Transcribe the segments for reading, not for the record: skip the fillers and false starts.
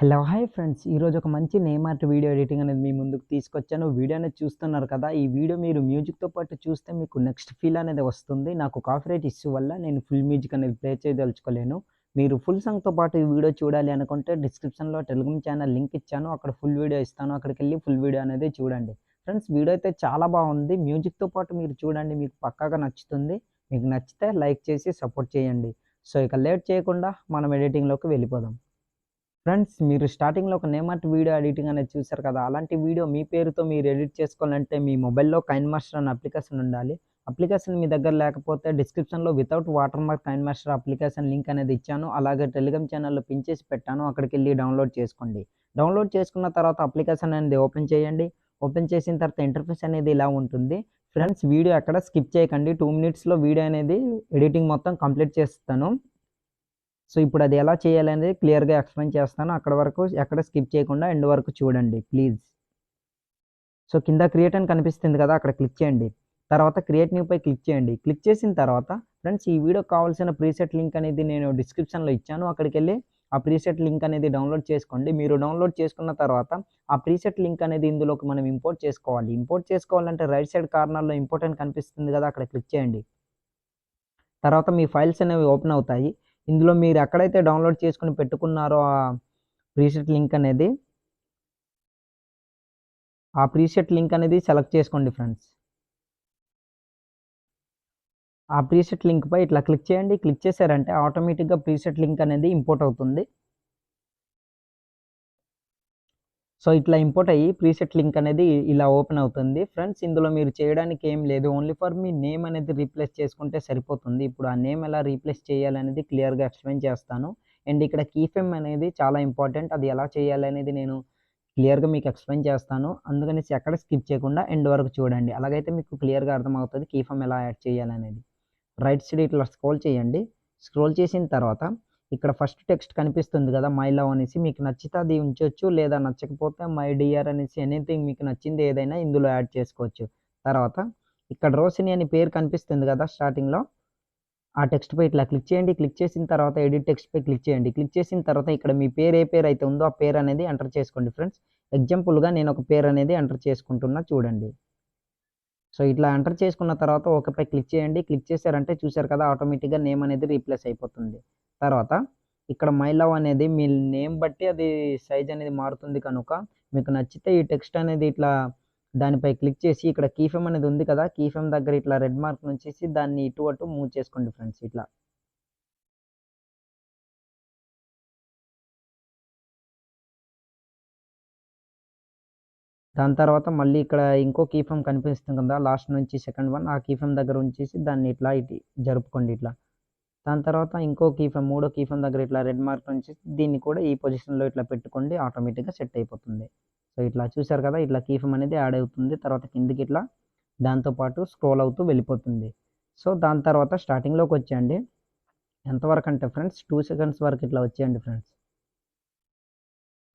Hello hi friends, ఈరోజు ఒక మంచి నేమ్ ఆర్ట్ వీడియో ఎడిటింగ్ అనేది మీ ముందుకు తీసుకొచ్చాను. వీడియో అనేది చూస్తున్నారు కదా. ఈ వీడియో మీరు మ్యూజిక్తో పాటు చూస్తే మీకు నెక్స్ట్ ఫీల్ అనేది వస్తుంది. నాకు కాపీరైట్ ఇష్యూ వల్ల నేను ఫుల్ మ్యూజిక్ అనేది ప్లే చేయదలుచుకోలేను. మీరు ఫుల్ సాంగ్తో పాటు ఈ వీడియో చూడాలి అనుకుంటే డిస్క్రిప్షన్లో టెలిగ్రామ్ ఛానల్ లింక్ ఇచ్చాను. అక్కడ ఫుల్ వీడియో ఇస్తాను. అక్కడికి వెళ్ళి ఫుల్ వీడియో అనేది చూడండి. ఫ్రెండ్స్, వీడియో అయితే చాలా బాగుంది. మ్యూజిక్తో పాటు మీరు చూడండి, మీకు పక్కాగా నచ్చుతుంది. మీకు నచ్చితే లైక్ చేసి సపోర్ట్ చేయండి. సో ఇక లేట్ చేయకుండా మనం ఎడిటింగ్లోకి వెళ్ళిపోదాం. ఫ్రెండ్స్, మీరు స్టార్టింగ్లో ఒక నేమ్ ఆర్ట్ వీడియో ఎడిటింగ్ అనేది చూసారు కదా. అలాంటి వీడియో మీ పేరుతో మీరు ఎడిట్ చేసుకోవాలంటే మీ మొబైల్లో కైన్మాస్టర్ అనే అప్లికేషన్ ఉండాలి. అప్లికేషన్ మీ దగ్గర లేకపోతే డిస్క్రిప్షన్లో without water mark కైన్మాస్టర్ application link అనేది ఇచ్చాను. అలాగే టెలిగ్రామ్ ఛానల్లో పిన్ చేసి పెట్టాను. అక్కడికి వెళ్ళి డౌన్లోడ్ చేసుకోండి. డౌన్లోడ్ చేసుకున్న తర్వాత అప్లికేషన్ అనేది ఓపెన్ చేయండి. ఓపెన్ చేసిన తర్వాత ఇంటర్ఫేస్ అనేది ఇలా ఉంటుంది. ఫ్రెండ్స్, వీడియో ఎక్కడ స్కిప్ చేయకండి. 2 మినిట్స్లో వీడియో అనేది ఎడిటింగ్ మొత్తం కంప్లీట్ చేస్తాను. సో ఇప్పుడు అది ఎలా చేయాలనేది క్లియర్గా ఎక్స్ప్లెయిన్ చేస్తాను. అక్కడ వరకు ఎక్కడ స్కిప్ చేయకుండా ఎండ్ వరకు చూడండి ప్లీజ్. సో కింద క్రియేట్ అని కనిపిస్తుంది కదా, అక్కడ క్లిక్ చేయండి. తర్వాత క్రియేట్ న్యూ పై క్లిక్ చేయండి. క్లిక్ చేసిన తర్వాత ఫ్రెండ్స్, ఈ వీడియోకి కావాల్సిన ప్రీసెట్ లింక్ అనేది నేను డిస్క్రిప్షన్లో ఇచ్చాను. అక్కడికి వెళ్ళి ఆ ప్రీసెట్ లింక్ అనేది డౌన్లోడ్ చేసుకోండి. మీరు డౌన్లోడ్ చేసుకున్న తర్వాత ఆ ప్రీసెట్ లింక్ అనేది ఇందులోకి మనం ఇంపోర్ట్ చేసుకోవాలి. ఇంపోర్ట్ చేసుకోవాలంటే రైట్ సైడ్ కార్నర్లో ఇంపోర్ట్ అని కనిపిస్తుంది కదా, అక్కడ క్లిక్ చేయండి. తర్వాత మీ ఫైల్స్ అనేవి ఓపెన్ అవుతాయి. ఇందులో మీరు ఎక్కడైతే డౌన్లోడ్ చేసుకుని పెట్టుకున్నారో ఆ ప్రీసెట్ లింక్ అనేది సెలెక్ట్ చేసుకోండి ఫ్రెండ్స్. ఆ ప్రీసెట్ లింక్పై ఇట్లా క్లిక్ చేయండి. క్లిక్ చేశారంటే ఆటోమేటిక్గా ప్రీసెట్ లింక్ అనేది ఇంపోర్ట్ అవుతుంది. సో ఇట్లా ఇంపోర్ట్ అయ్యి ప్రీసెట్ లింక్ అనేది ఇలా ఓపెన్ అవుతుంది. ఫ్రెండ్స్, ఇందులో మీరు చేయడానికి ఏం లేదు. ఓన్లీ ఫర్ మీ నేమ్ అనేది రీప్లేస్ చేసుకుంటే సరిపోతుంది. ఇప్పుడు ఆ నేమ్ ఎలా రీప్లేస్ చేయాలనేది క్లియర్గా ఎక్స్ప్లెయిన్ చేస్తాను. అండ్ ఇక్కడ కీఫ్రేమ్ అనేది చాలా ఇంపార్టెంట్. అది ఎలా చేయాలనేది నేను క్లియర్గా మీకు ఎక్స్ప్లెయిన్ చేస్తాను. అందుకనేసి ఎక్కడ స్కిప్ చేయకుండా ఎండ్ వరకు చూడండి. అలాగైతే మీకు క్లియర్గా అర్థమవుతుంది కీఫ్రేమ్ ఎలా యాడ్ చేయాలనేది. రైట్ సైడ్ ఇట్లా స్క్రోల్ చేయండి. స్క్రోల్ చేసిన తర్వాత ఇక్కడ ఫస్ట్ టెక్స్ట్ కనిపిస్తుంది కదా, మై లవ్ అనేసి. మీకు నచ్చితే అది ఉంచవచ్చు, లేదా నచ్చకపోతే మై డియర్ అనేసి ఎనీథింగ్ మీకు నచ్చింది ఏదైనా ఇందులో యాడ్ చేసుకోవచ్చు. తర్వాత ఇక్కడ రోషిని అని పేరు కనిపిస్తుంది కదా స్టార్టింగ్లో, ఆ టెక్స్ట్ పై ఇట్లా క్లిక్ చేయండి. క్లిక్ చేసిన తర్వాత ఎడిట్ టెక్స్ట్ పై క్లిక్ చేయండి. క్లిక్ చేసిన తర్వాత ఇక్కడ మీ పేరు ఏ పేరు అయితే ఉందో ఆ పేరు అనేది ఎంటర్ చేసుకోండి ఫ్రెండ్స్. ఎగ్జాంపుల్గా నేను ఒక పేరు అనేది ఎంటర్ చేసుకుంటున్నా చూడండి. సో ఇట్లా ఎంటర్ చేసుకున్న తర్వాత ఓకేపై క్లిక్ చేయండి. క్లిక్ చేశారంటే చూశారు కదా, ఆటోమేటిక్గా నేమ్ అనేది రీప్లేస్ అయిపోతుంది. తర్వాత ఇక్కడ మై లవ్ అనేది మీ నేమ్ బట్టి అది సైజ్ అనేది మారుతుంది కనుక మీకు నచ్చితే ఈ టెక్స్ట్ అనేది ఇట్లా దానిపై క్లిక్ చేసి ఇక్కడ కీఫ్రేమ్ అనేది ఉంది కదా, కీఫ్రేమ్ దగ్గర ఇట్లా రెడ్ మార్క్ నుంచేసి దాన్ని ఇటు అటు మూవ్ చేసుకోండి ఫ్రెండ్స్ ఇట్లా. దాని తర్వాత మళ్ళీ ఇక్కడ ఇంకో కీఫ్రేమ్ కనిపిస్తుంది కదా లాస్ట్ నుంచి సెకండ్ వన్, ఆ కీఫ్రేమ్ దగ్గర ఉంచేసి దాన్ని ఇట్లా ఇటు జరుపుకోండి ఇట్లా. దాని తర్వాత ఇంకో కీఫ్రేమ్ మూడో కీఫ్రేమ్ దగ్గర ఇట్లా రెడ్ మార్క్ నుంచి దీన్ని కూడా ఈ పొజిషన్లో ఇట్లా పెట్టుకోండి, ఆటోమేటిక్గా సెట్ అయిపోతుంది. సో ఇట్లా చూసారు కదా, ఇట్లా కీఫ్రేమ్ అనేది యాడ్ అవుతుంది. తర్వాత కిందికి ఇట్లా దాంతోపాటు స్క్రోల్ అవుతూ వెళ్ళిపోతుంది. సో దాని తర్వాత స్టార్టింగ్లోకి వచ్చేయండి. ఎంతవరకు అంటే ఫ్రెండ్స్ 2 సెకండ్స్ వరకు ఇట్లా వచ్చేయండి ఫ్రెండ్స్.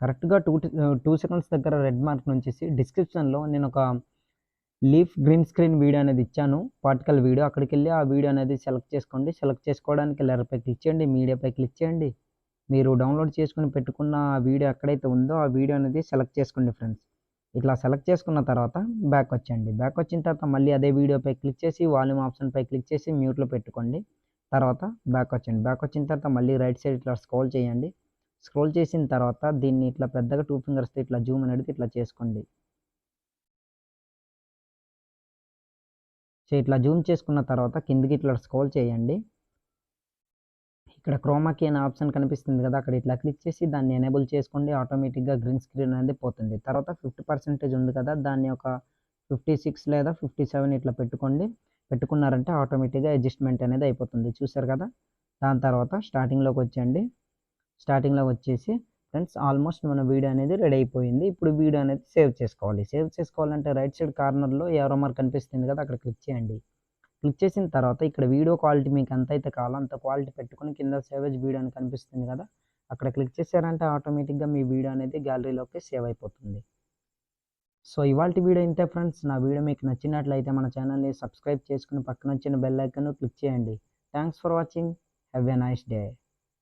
కరెక్ట్గా 2 సెకండ్స్ దగ్గర రెడ్ మార్క్ నుంచి డిస్క్రిప్షన్లో నేను ఒక లీఫ్ గ్రీన్ స్క్రీన్ వీడియో అనేది ఇచ్చాను, పార్టికల్ వీడియో. అక్కడికి వెళ్ళి ఆ వీడియో అనేది సెలెక్ట్ చేసుకోండి. సెలెక్ట్ చేసుకోవడానికి లెరపై క్లిక్ చేయండి, మీడియాపై క్లిక్ చేయండి. మీరు డౌన్లోడ్ చేసుకుని పెట్టుకున్న ఆ వీడియో ఎక్కడైతే ఉందో ఆ వీడియో అనేది సెలెక్ట్ చేసుకోండి ఫ్రెండ్స్. ఇట్లా సెలెక్ట్ చేసుకున్న తర్వాత బ్యాక్ వచ్చేయండి. బ్యాక్ వచ్చిన తర్వాత మళ్ళీ అదే వీడియోపై క్లిక్ చేసి వాల్యూమ్ ఆప్షన్పై క్లిక్ చేసి మ్యూట్లో పెట్టుకోండి. తర్వాత బ్యాక్ వచ్చేయండి. బ్యాక్ వచ్చిన తర్వాత మళ్ళీ రైట్ సైడ్ ఇట్లా స్క్రోల్ చేయండి. స్క్రోల్ చేసిన తర్వాత దీన్ని ఇట్లా పెద్దగా 2 ఫింగర్స్తో ఇట్లా జూమ్ అనేది ఇట్లా చేసుకోండి. సో ఇట్లా జూమ్ చేసుకున్న తర్వాత కిందికి ఇట్లా స్క్రోల్ చేయండి. ఇక్కడ క్రోమాకీ అనే ఆప్షన్ కనిపిస్తుంది కదా, అక్కడ ఇట్లా క్లిక్ చేసి దాన్ని ఎనేబుల్ చేసుకోండి. ఆటోమేటిక్గా గ్రీన్ స్క్రీన్ అనేది పోతుంది. తర్వాత 50% ఉంది కదా, దాన్ని ఒక 56 లేదా 57 ఇట్లా పెట్టుకోండి. పెట్టుకున్నారంటే ఆటోమేటిక్గా అడ్జస్ట్మెంట్ అనేది అయిపోతుంది. చూసారు కదా. దాని తర్వాత స్టార్టింగ్లోకి వచ్చేయండి. స్టార్టింగ్లోకి వచ్చేసి ఫ్రెండ్స్, ఆల్మోస్ట్ మన వీడియో అనేది రెడీ అయిపోయింది. ఇప్పుడు వీడియో అనేది సేవ్ చేసుకోవాలి. సేవ్ చేసుకోవాలంటే రైట్ సైడ్ కార్నర్లో ఏరో మార్క్ కనిపిస్తుంది కదా, అక్కడ క్లిక్ చేయండి. క్లిక్ చేసిన తర్వాత ఇక్కడ వీడియో క్వాలిటీ మీకు ఎంత అయితే కావాలో అంత క్వాలిటీ పెట్టుకొని కింద సేవేజ్ వీడియో అని కనిపిస్తుంది కదా, అక్కడ క్లిక్ చేశారంటే ఆటోమేటిక్గా మీ వీడియో అనేది గ్యాలరీలోకి సేవ్ అయిపోతుంది. సో ఇవాల్టి వీడియో ఇంతే ఫ్రెండ్స్. నా వీడియో మీకు నచ్చినట్లయితే మన ఛానల్ని సబ్స్క్రైబ్ చేసుకుని పక్కన వచ్చిన బెల్ ఐకాన్ క్లిక్ చేయండి. Thanks for watching. Have a nice day.